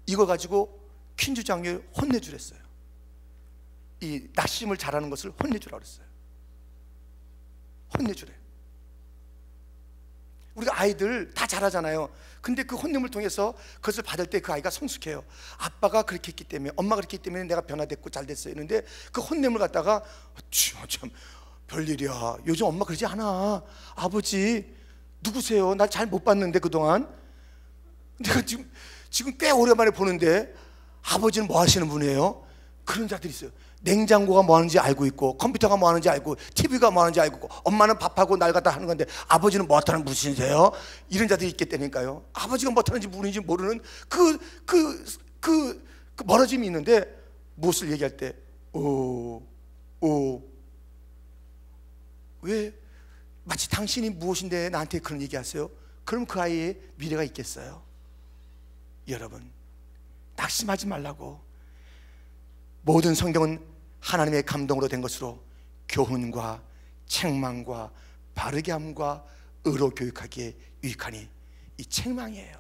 이거 가지고 퀸즈 장녀를 혼내주랬어요. 이 낙심을 잘하는 것을 혼내주라고 그랬어요. 혼내주래. 우리가 아이들 다 잘하잖아요. 근데 그 혼냄을 통해서 그것을 받을 때 그 아이가 성숙해요. 아빠가 그렇게 했기 때문에, 엄마가 그렇게 했기 때문에 내가 변화됐고 잘 됐어요. 그런데 그 혼냄을 갖다가 참 별일이야, 요즘 엄마 그러지 않아, 아버지 누구세요? 나 잘 못 봤는데 그동안 내가 지금 꽤 오랜만에 보는데 아버지는 뭐 하시는 분이에요? 그런 자들이 있어요. 냉장고가 뭐 하는지 알고 있고, 컴퓨터가 뭐 하는지 알고, TV가 뭐 하는지 알고 있고, 엄마는 밥하고 날 갖다 하는 건데 아버지는 뭐 하는 분이세요? 이런 자들이 있겠다니까요. 아버지가 뭐 하는지 모르는지 모르는 그 멀어짐이 있는데, 무엇을 얘기할 때 왜 마치 당신이 무엇인데 나한테 그런 얘기하세요? 그럼 그 아이의 미래가 있겠어요? 여러분, 낙심하지 말라고. 모든 성경은 하나님의 감동으로 된 것으로 교훈과 책망과 바르게 함과 의로 교육하기에 유익하니, 이 책망이에요.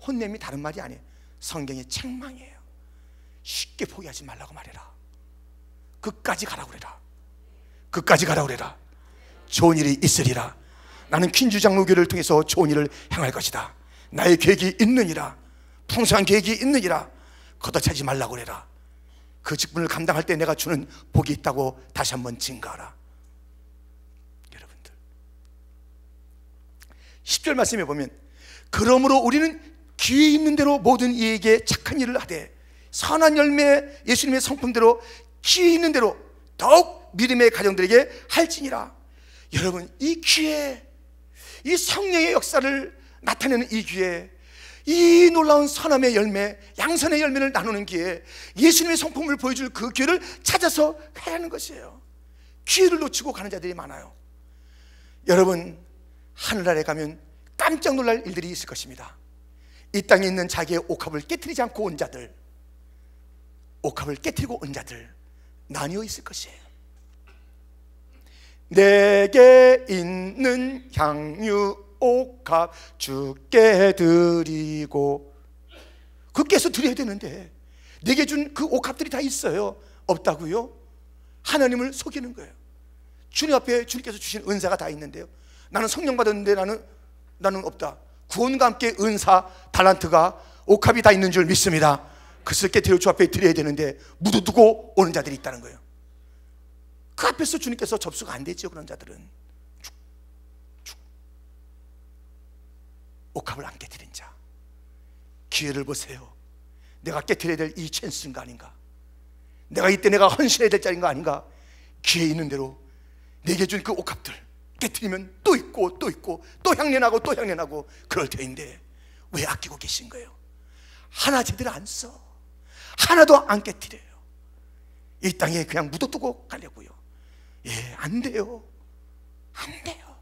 혼냄이 다른 말이 아니에요. 성경의 책망이에요. 쉽게 포기하지 말라고 말해라. 끝까지 가라고 그래라. 좋은 일이 있으리라. 나는 퀸즈 장로교를 통해서 좋은 일을 행할 것이다. 나의 계획이 있느니라. 풍성한 계획이 있느니라. 걷어차지 말라고 그래라. 그 직분을 감당할 때 내가 주는 복이 있다고 다시 한번 증거하라. 여러분들, 10절 말씀에 보면, 그러므로 우리는 기회 있는 대로 모든 이에게 착한 일을 하되 선한 열매, 예수님의 성품대로 기회 있는 대로 더욱 믿음의 가정들에게 할지니라. 여러분, 이 기회, 이 성령의 역사를 나타내는 이 기회, 이 놀라운 선함의 열매, 양선의 열매를 나누는 기회, 예수님의 성품을 보여줄 그 기회를 찾아서 가야 하는 것이에요. 기회를 놓치고 가는 자들이 많아요. 여러분, 하늘나라에 가면 깜짝 놀랄 일들이 있을 것입니다. 이 땅에 있는 자기의 옥합을 깨트리지 않고 온 자들, 옥합을 깨트리고 온 자들 나뉘어 있을 것이에요. 내게 있는 향유 옥합 주께 드리고, 그께서 드려야 되는데 내게 준 그 옥합들이 다 있어요? 없다고요? 하나님을 속이는 거예요. 주님 앞에 주님께서 주신 은사가 다 있는데요, 나는 성령 받았는데 나는 없다. 구원과 함께 은사, 달란트가, 옥합이 다 있는 줄 믿습니다. 그것을 깨뜨려 주 앞에 드려야 되는데 묻어두고 오는 자들이 있다는 거예요. 그 앞에서 주님께서 접수가 안 되죠. 그런 자들은 옥합을 안 깨뜨린 자, 기회를 보세요. 내가 깨뜨려야 될 이 찬스인가 아닌가? 내가 이때 내가 헌신해야 될 자리인가 아닌가? 기회 있는 대로 내게 준 그 옥합들 깨뜨리면 또 있고 또 있고 또 향년하고 또 향년하고 그럴 테인데 왜 아끼고 계신 거예요? 하나 제대로 안 써. 하나도 안 깨뜨려요. 이 땅에 그냥 묻어두고 가려고요. 안 돼요. 안 돼요.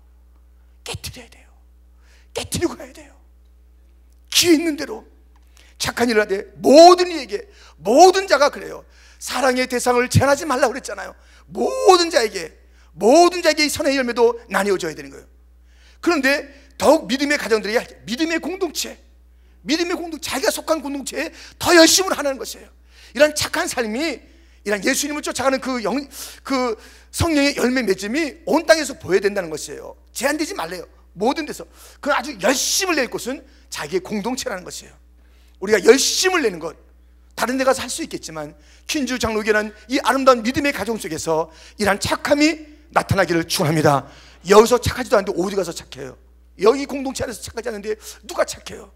깨뜨려야 돼요. 깨뜨리고 가야 돼요. 기회 있는 대로 착한 일을 하되 모든 이에게, 모든 자가 그래요. 사랑의 대상을 제한하지 말라고 그랬잖아요. 모든 자에게 이 선의 열매도 나뉘어져야 되는 거예요. 그런데 더욱 믿음의 가정들이 믿음의 공동체, 자기가 속한 공동체에 더 열심을 하는 것이에요. 이런 착한 삶이, 이런 예수님을 쫓아가는 그 성령의 열매 맺음이 온 땅에서 보여야 된다는 것이에요. 제한되지 말래요. 모든 데서. 그 아주 열심을 낼 곳은 자기의 공동체라는 것이에요. 우리가 열심을 내는 것, 다른 데 가서 할 수 있겠지만 퀸즈 장로교회는 이 아름다운 믿음의 가정 속에서 이런 착함이 나타나기를 축원합니다. 여기서 착하지도 않는데 어디 가서 착해요? 여기 공동체 안에서 착하지 않는데 누가 착해요?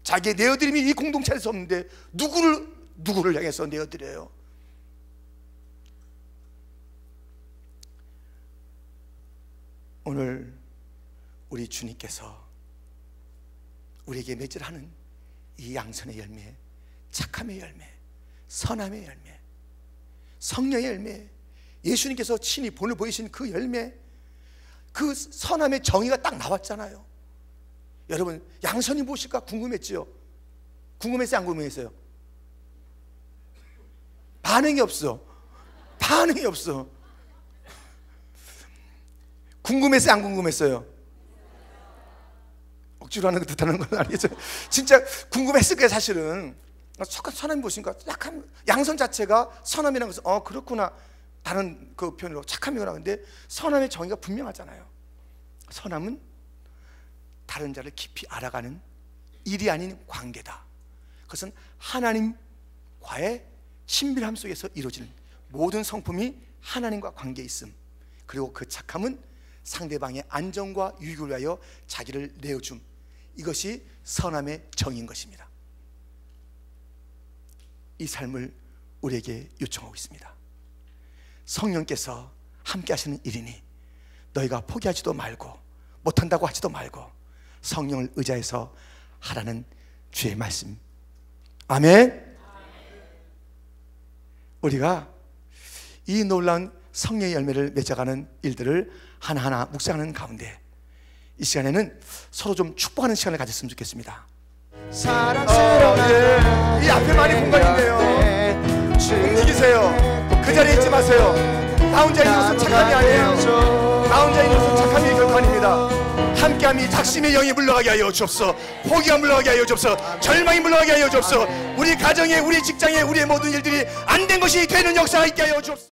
자기의 내어드림이 이 공동체 안에서 없는데 누구를 향해서 내어드려요? 오늘 우리 주님께서 우리에게 맺으라는 이 양선의 열매, 착함의 열매, 선함의 열매, 성령의 열매, 예수님께서 친히 본을 보이신 그 열매, 그 선함의 정의가 딱 나왔잖아요. 여러분, 양선이 무엇일까 궁금했지요? 궁금했어요? 안 궁금했어요? 반응이 없어. 궁금했어요? 안 궁금했어요? 억지로 하는 듯 하는 건 아니죠. 진짜 궁금했을 거예요. 사실은 선함이 무엇인가, 양선 자체가 선함이라는 것은 그렇구나, 다른 그 표현으로 착함이구나. 근데 선함의 정의가 분명하잖아요. 선함은 다른 자를 깊이 알아가는 일이 아닌 관계다. 그것은 하나님과의 친밀함 속에서 이루어지는 모든 성품이 하나님과 관계에 있음. 그리고 그 착함은 상대방의 안전과 유익을 위하여 자기를 내어줌. 이것이 선함의 정의인 것입니다. 이 삶을 우리에게 요청하고 있습니다. 성령께서 함께 하시는 일이니 너희가 포기하지도 말고, 못한다고 하지도 말고 성령을 의지해서 하라는 주의 말씀. 아멘. 우리가 이 놀라운 성령의 열매를 맺어가는 일들을 하나하나 묵상하는 가운데 이 시간에는 서로 좀 축복하는 시간을 가졌으면 좋겠습니다. 이 앞에 많이 공간이 있네요. 움직이세요. 그 자리에 있지 마세요. 나 혼자 있는 것은 착함이 아니에요. 나 혼자 있는 것은 착함이 결코 아닙니다. 함께함이 작심의 영이 물러가게 하여 주옵소서. 포기가 물러가게 하여 주옵소서. 절망이 물러가게 하여 주옵소서. 우리 가정에, 우리 직장에, 우리의 모든 일들이 안 된 것이 되는 역사가 있게 하여 주옵소서.